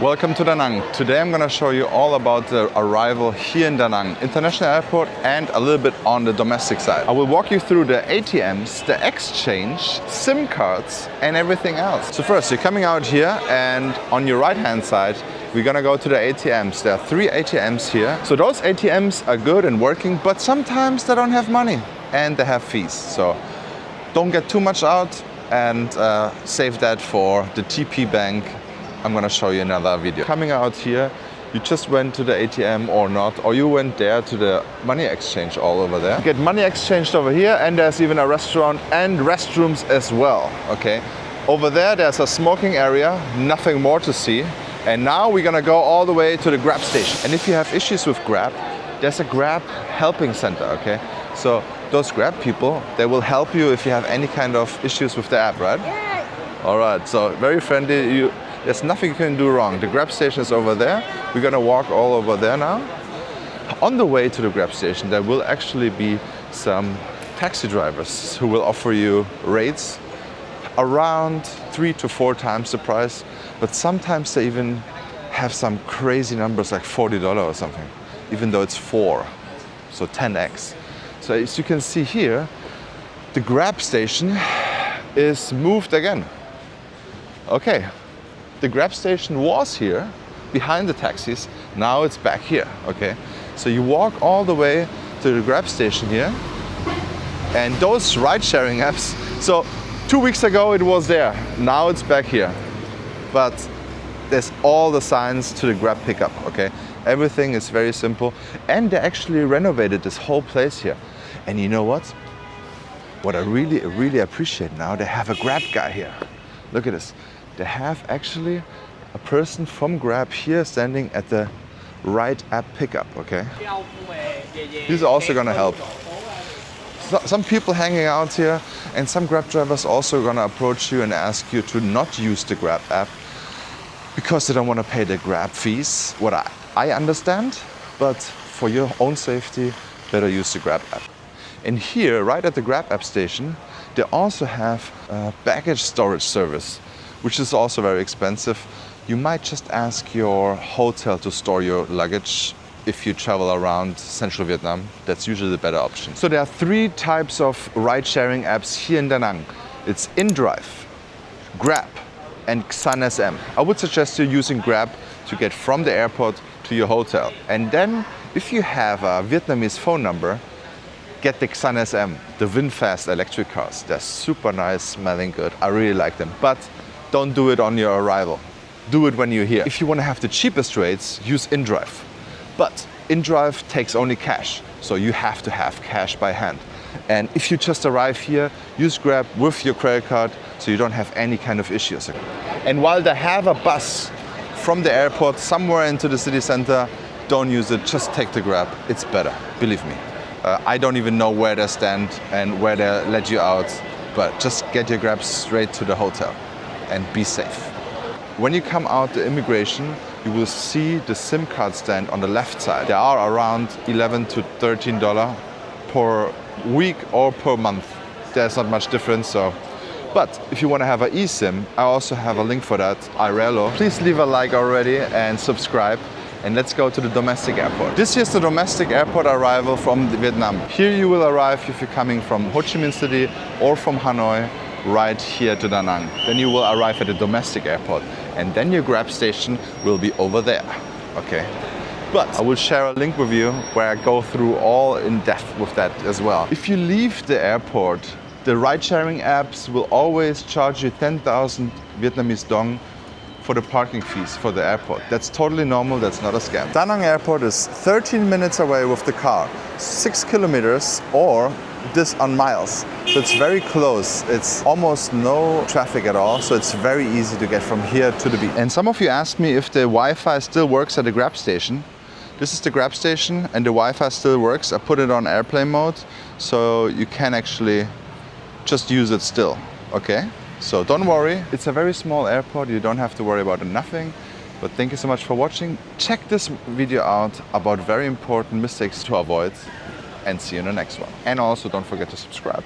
Welcome to Da Nang. Today I'm going to show you all about the arrival here in Da Nang International Airport and a little bit on the domestic side. I will walk you through the ATMs, the exchange, SIM cards and everything else. So first, you're coming out here and on your right hand side we're going to go to the ATMs. There are 3 ATMs here. So those ATMs are good and working, but sometimes they don't have money and they have fees. So don't get too much out and save that for the TP Bank. I'm going to show you another video. Coming out here, you just went to the ATM or not, or you went there to the money exchange all over there. Get money exchanged over here, and there's even a restaurant and restrooms as well, okay? Over there's a smoking area, nothing more to see. And now we're going to go all the way to the Grab station. And if you have issues with Grab, there's a Grab helping center, okay? So those Grab people, they will help you if you have any kind of issues with the app, right? Yeah. All right, so very friendly. There's nothing you can do wrong. The Grab station is over there. We're gonna walk all over there now. On the way to the Grab station, there will actually be some taxi drivers who will offer you rates around 3 to 4 times the price, but sometimes they even have some crazy numbers like $40 or something, even though it's 4, so 10x. So as you can see here, the Grab station is moved again. Okay. The Grab station was here, behind the taxis, now it's back here, okay? So you walk all the way to the Grab station here, and those ride-sharing apps, so 2 weeks ago it was there, now it's back here. But there's all the signs to the Grab pickup, okay? Everything is very simple, and they actually renovated this whole place here. And you know what? What I really appreciate now, they have a Grab guy here. Look at this. They have actually a person from Grab here standing at the right app pickup, okay? He's also gonna help. Some people hanging out here, and some Grab drivers also gonna approach you and ask you to not use the Grab app because they don't wanna pay the Grab fees, what I understand, but for your own safety, better use the Grab app. And here, right at the Grab app station, they also have a baggage storage service, which is also very expensive. You might just ask your hotel to store your luggage if you travel around central Vietnam. That's usually the better option. So there are 3 types of ride-sharing apps here in Da Nang. It's InDrive, Grab, and Xan SM. I would suggest you using Grab to get from the airport to your hotel. And then, if you have a Vietnamese phone number, get the Xan SM, the VinFast electric cars. They're super nice, smelling good. I really like them. But don't do it on your arrival. Do it when you're here. If you want to have the cheapest rates, use InDrive. But InDrive takes only cash, so you have to have cash by hand. And if you just arrive here, use Grab with your credit card, so you don't have any kind of issues. And while they have a bus from the airport somewhere into the city center, don't use it, just take the Grab. It's better, believe me. I don't even know where they stand and where they let you out, but just get your Grab straight to the hotel and be safe. When you come out the immigration, you will see the SIM card stand on the left side. They are around $11 to $13 per week or per month. There's not much difference. But if you want to have an eSIM, I also have a link for that, Irelo. Please leave a like already and subscribe. And let's go to the domestic airport. This is the domestic airport arrival from Vietnam. Here you will arrive if you're coming from Ho Chi Minh City or from Hanoi, right here to Da Nang. Then you will arrive at the domestic airport, and then your Grab station will be over there, okay? But I will share a link with you where I go through all in depth with that as well. If you leave the airport, the ride-sharing apps will always charge you 10,000 Vietnamese dong for the parking fees for the airport. That's totally normal, that's not a scam. Da Nang Airport is 13 minutes away with the car, 6 kilometers or this on miles. So it's very close. It's almost no traffic at all, so it's very easy to get from here to the beach. And some of you asked me if the Wi-Fi still works at the Grab station. This is the Grab station and the Wi-Fi still works. I put it on airplane mode, so you can actually just use it still, okay? So don't worry, it's a very small airport, you don't have to worry about nothing. But thank you so much for watching. Check this video out about very important mistakes to avoid, and see you in the next one. And also don't forget to subscribe.